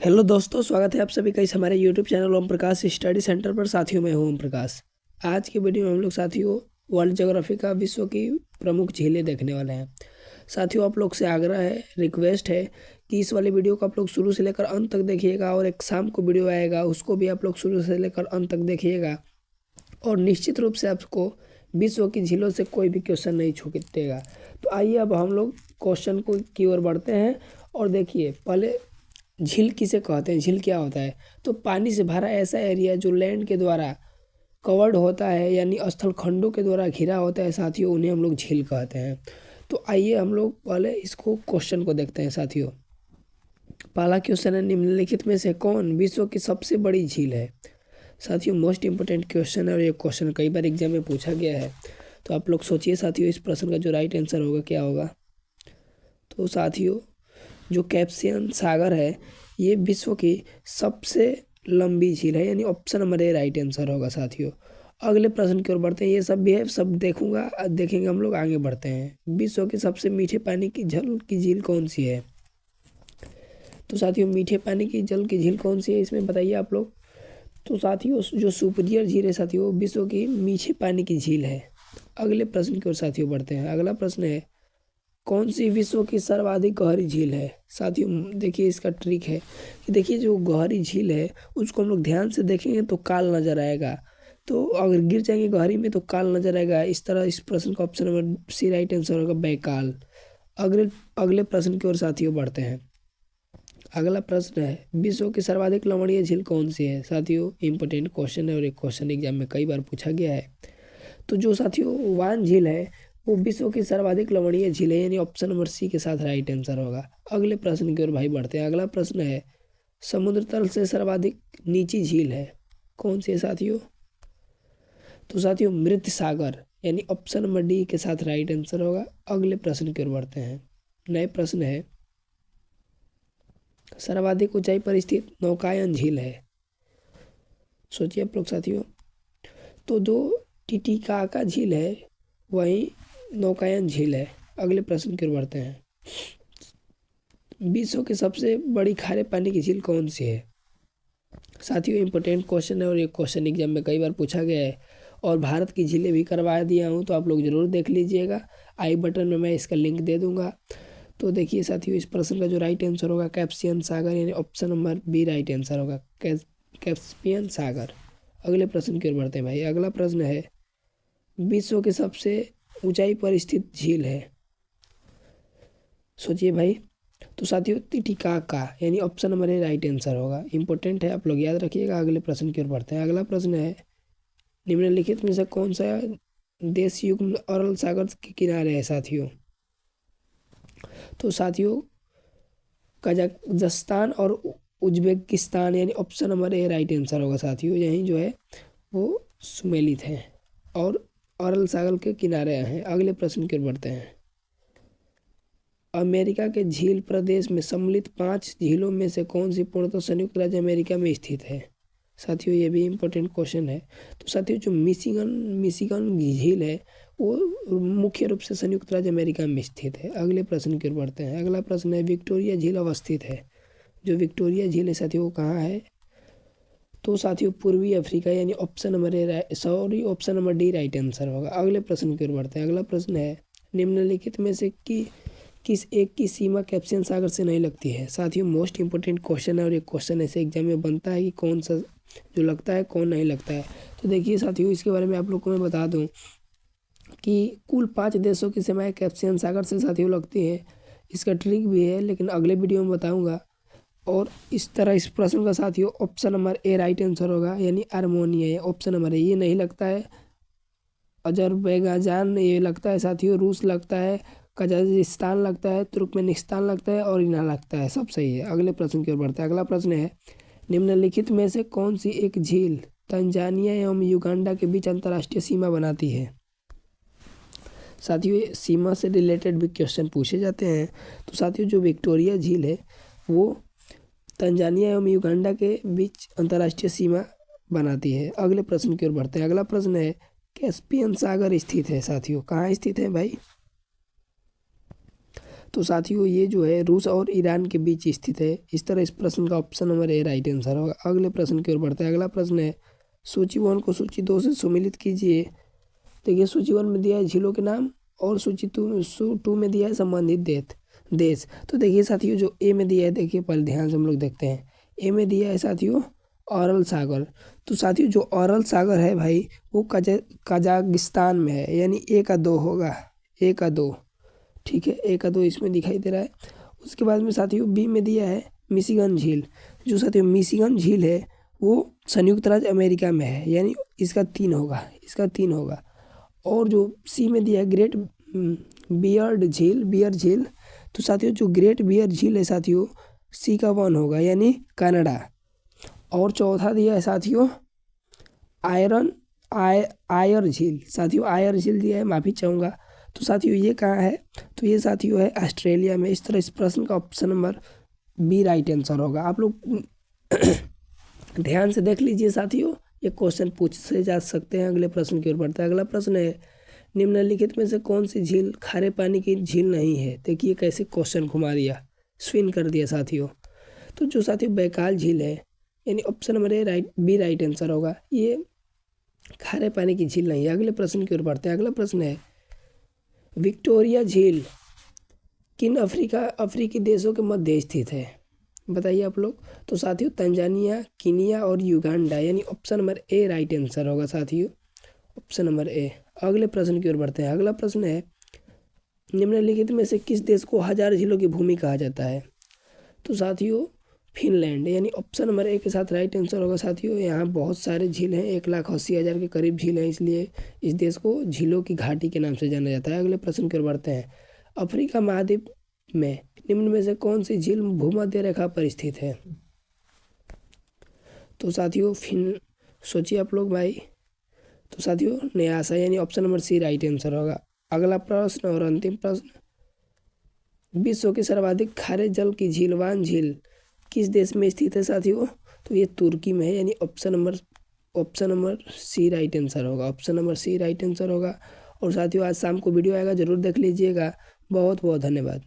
Hello दोस्तों, स्वागत है आप सभी का इस हमारे YouTube channel Om Prakash study centre पर। साथियों, मैं हूं ओम प्रकाश। आज की वीडियो में हम लोग साथियों वर्ल्ड ज्योग्राफी का विश्व की प्रमुख झीलें देखने वाले हैं। साथियों, आप लोग से आग्रह है, रिक्वेस्ट है कि इस वाली वीडियो को आप लोग शुरू से लेकर अंत तक देखिएगा, और एक शाम को वीडियो आएगा उसको भी आप लोग शुरू से लेकर अंत तक देखिएगा, और निश्चित रूप से आपको विश्व की झीलों से कोई भी क्वेश्चन नहीं छूटेगा। तो आइए अब हम लोग क्वेश्चन को की ओर बढ़ते हैं। और देखिए, पहले झील किसे कहते हैं, झील क्या होता है? तो पानी से भरा ऐसा एरिया जो लैंड के द्वारा कवर्ड होता है, यानी स्थल खंडों के द्वारा घिरा होता है साथियों, उन्हें हम लोग झील कहते हैं। तो आइए हम लोग पहले इसको क्वेश्चन को देखते हैं साथियों। पहला क्वेश्चन है, निम्नलिखित में से कौन विश्व की सबसे बड़ी झील है? साथियों, मोस्ट इंपोर्टेंट क्वेश्चन है, और ये क्वेश्चन कई बार एग्जाम में पूछा गया है। तो आप लोग सोचिए साथियों, इस प्रश्न का जो राइट आंसर होगा क्या होगा। तो साथियों, जो कैस्पियन सागर है ये विश्व की सबसे लंबी झील है, यानी ऑप्शन नंबर ए राइट आंसर होगा साथियों। अगले प्रश्न की ओर बढ़ते हैं। ये सब भी है, सब देखेंगे हम लोग। आगे बढ़ते हैं। विश्व के सबसे मीठे पानी की जल की झील कौन सी है? तो साथियों, मीठे पानी की जल की झील कौन सी है, इसमें बताइए आप लोग। तो साथियों, जो सुपीरियर झील है साथियों, विश्व की मीठे पानी की झील है। अगले प्रश्न की ओर साथियों बढ़ते हैं। अगला प्रश्न है, कौन सी विश्व की सर्वाधिक गहरी झील है? साथियों देखिए, इसका ट्रिक है कि देखिए, जो गहरी झील है उसको हम लोग ध्यान से देखेंगे तो काल नजर आएगा। तो अगर गिर जाएंगे गहरी में तो काल नजर आएगा। इस तरह इस प्रश्न का option number C right answer होगा, बैकाल। अगले अगले प्रश्न की ओर साथियों बढ़ते हैं। अगला प्रश्न है, विश्व की सर्वाधिक लवणीय झील कौन सी है? साथियों, इंपोर्टेंट क्वेश्चन है, और एक क्वेश्चन एग्जाम में कई बार पूछा गया है। तो जो साथियों वान झील है वो विश्व की सर्वाधिक लवणीय झील है, यानी ऑप्शन नंबर सी के साथ राइट आंसर होगा। अगले प्रश्न की ओर भाई बढ़ते हैं। अगला प्रश्न है, समुद्र तल से सर्वाधिक नीची झील है कौन सी है साथियों? तो साथियों, मृत सागर, यानी ऑप्शन नंबर डी के साथ राइट आंसर होगा। अगले प्रश्न की ओर बढ़ते हैं। नए प्रश्न है, सर्वाधिक ऊंचाई पर स्थित नौकायन झील है। सोचिए आप लोग साथियों। तो जो टिटिकाका झील है वही नौकायन झील है। अगले प्रश्न की ओर बढ़ते हैं। विश्व की सबसे बड़ी खारे पानी की झील कौन सी है? साथियों, इंपोर्टेंट क्वेश्चन है, और ये क्वेश्चन एग्जाम में कई बार पूछा गया है, और भारत की झीलें भी करवा दिया हूँ, तो आप लोग जरूर देख लीजिएगा। आई बटन में मैं इसका लिंक दे दूंगा। तो देखिए साथियों, इस प्रश्न का जो राइट आंसर होगा कैस्पियन सागर, यानी option number B right answer होगा, कैस्पियन सागर। अगले प्रश्न की ओर बढ़ते हैं भाई। अगला प्रश्न है, विश्व के सबसे ऊंचाई पर स्थित झील है। सोचिए भाई। तो साथियों, टिटिकाका, यानी ऑप्शन नंबर ए राइट आंसर होगा। इंपॉर्टेंट है, आप लोग याद रखिएगा। अगले प्रश्न की ओर बढ़ते हैं। अगला प्रश्न है, निम्नलिखित में से कौन सा देश युग्म अरल सागर के किनारे है साथियों? तो साथियों, कजाकिस्तान और उज्बेकिस्तान, यानी ऑप्शन नंबर ए राइट आंसर होगा साथियों। यहीं जो है वो सुमेलित है और अरल सागर के किनारे हैं। अगले प्रश्न की ओर बढ़ते हैं। अमेरिका के झील प्रदेश में सम्मिलित 5 झीलों में से कौन सी पूर्णतः संयुक्त राज्य अमेरिका में स्थित है? साथियों, ये भी इम्पोर्टेंट क्वेश्चन है। तो साथियों, जो मिशिगन झील है वो मुख्य रूप से संयुक्त राज्य अमेरिका में स्थित है। अगले प्रश्न की ओर बढ़ते हैं। अगला प्रश्न है, विक्टोरिया झील अवस्थित है। जो विक्टोरिया झील है साथियों वो कहाँ है? तो साथियों, पूर्वी अफ्रीका, यानी option number D right answer होगा। अगले प्रश्न की ओर बढ़ते हैं। अगला प्रश्न है, निम्नलिखित में से किस एक की सीमा कैस्पियन सागर से नहीं लगती है? साथियों, मोस्ट इंपोर्टेंट क्वेश्चन है, और ये क्वेश्चन ऐसे एग्जाम में बनता है कि कौन सा जो लगता है कौन नहीं लगता है। तो देखिए साथियों, इसके बारे में आप लोग को मैं बता दूं कि कुल 5 देशों की सीमाएं कैस्पियन सागर से साथियों लगती है। इसका ट्रिक भी है, लेकिन अगले वीडियो में बताऊंगा। और इस तरह इस प्रश्न का साथियों ऑप्शन नंबर ए राइट आंसर होगा, यानी आर्मेनिया, ऑप्शन नंबर ए, ये नहीं लगता है। अजरबैजान ये लगता है साथियों, रूस लगता है, कजाकिस्तान लगता है, तुर्कमेनिस्तान लगता है, और ईरान लगता है। सब सही है। अगले प्रश्न की ओर बढ़ते हैं। अगला प्रश्न है, निम्नलिखित में से कौन सी एक झील तंजानिया एवं युगांडा के बीच अंतर्राष्ट्रीय सीमा बनाती है? साथियों, सीमा से रिलेटेड भी क्वेश्चन पूछे जाते हैं। तो साथियों, जो विक्टोरिया झील है वो तंजानिया एवं युगांडा के बीच अंतर्राष्ट्रीय सीमा बनाती है। अगले प्रश्न की ओर बढ़ते हैं। अगला प्रश्न है, कैस्पियन सागर स्थित है साथियों, कहाँ स्थित है भाई? तो साथियों ये जो है रूस और ईरान के बीच स्थित है। इस तरह इस प्रश्न का ऑप्शन नंबर ए राइट आंसर होगा। अगले प्रश्न की ओर बढ़ते हैं। अगला प्रश्न है सूची 1 को सूची 2 से सुमिलित कीजिए। देखिए सूची 1 में दिया है झीलों के नाम और सूची 2 में दिया है संबंधित देश। तो देखिए साथियों जो ए में दिया है, देखिए पहले ध्यान से हम लोग देखते हैं। ए में दिया है साथियों अरल सागर। तो साथियों जो अरल सागर है भाई वो कजाकिस्तान में है, यानी ए का 2 होगा, ए का 2, ठीक है, ए का 2 इसमें दिखाई दे रहा है। उसके बाद में साथियों बी में दिया है मिशिगन झील। जो साथियों मिशिगन झील है वो संयुक्त राज्य अमेरिका में है, यानी इसका 3 होगा, इसका 3 होगा। और जो सी में दिया है ग्रेट बियर झील। तो साथियों जो ग्रेट बियर झील है साथियों सी का 1 होगा, यानी कनाडा। और चौथा दिया है साथियों आयर झील। साथियों आयर झील दिया है, माफ़ी चाहूँगा। तो साथियों ये कहाँ है, तो ये साथियों है ऑस्ट्रेलिया में। इस तरह इस प्रश्न का option number B right answer होगा। आप लोग ध्यान से देख लीजिए साथियों, ये क्वेश्चन पूछे जा सकते हैं। अगले प्रश्न की ओर बढ़ता है। अगला प्रश्न है निम्नलिखित में से कौन सी झील खारे पानी की झील नहीं है। देखिए कैसे क्वेश्चन घुमा दिया, स्पिन कर दिया साथियों। तो जो साथियों बैकाल झील है, यानी option number A B right answer होगा, ये खारे पानी की झील नहीं है। अगले प्रश्न की ओर बढ़ते हैं। अगला प्रश्न है विक्टोरिया झील किन अफ्रीकी देशों के मध्य स्थित है, बताइए आप लोग। तो साथियों तंजानिया, कीनिया और युगांडा, यानी ऑप्शन नंबर ए राइट आंसर होगा साथियों, ऑप्शन नंबर ए। अगले प्रश्न की ओर बढ़ते हैं। अगला प्रश्न है निम्नलिखित में से किस देश को 1000 झीलों की भूमि कहा जाता है। तो साथियों फिनलैंड, यानी ऑप्शन नंबर ए के साथ राइट आंसर होगा साथियों। यहाँ बहुत सारे झील हैं, 1,80,000 के करीब झील हैं, इसलिए इस देश को झीलों की घाटी के नाम से जाना जाता है। अगले प्रश्न की ओर बढ़ते हैं। अफ्रीका महाद्वीप में निम्न में से कौन सी झील भूमध्य रेखा पर स्थित है। तो साथियों सोचिए आप लोग भाई। तो साथियों न्यासा, यानी option number C right answer होगा। अगला प्रश्न और अंतिम प्रश्न विश्व की सर्वाधिक खारे जल की झीलवान झील किस देश में स्थित है साथियों। तो ये तुर्की में है, यानी option number C right answer होगा, option number C right answer होगा। और साथियों आज शाम को वीडियो आएगा, जरूर देख लीजिएगा। बहुत बहुत धन्यवाद।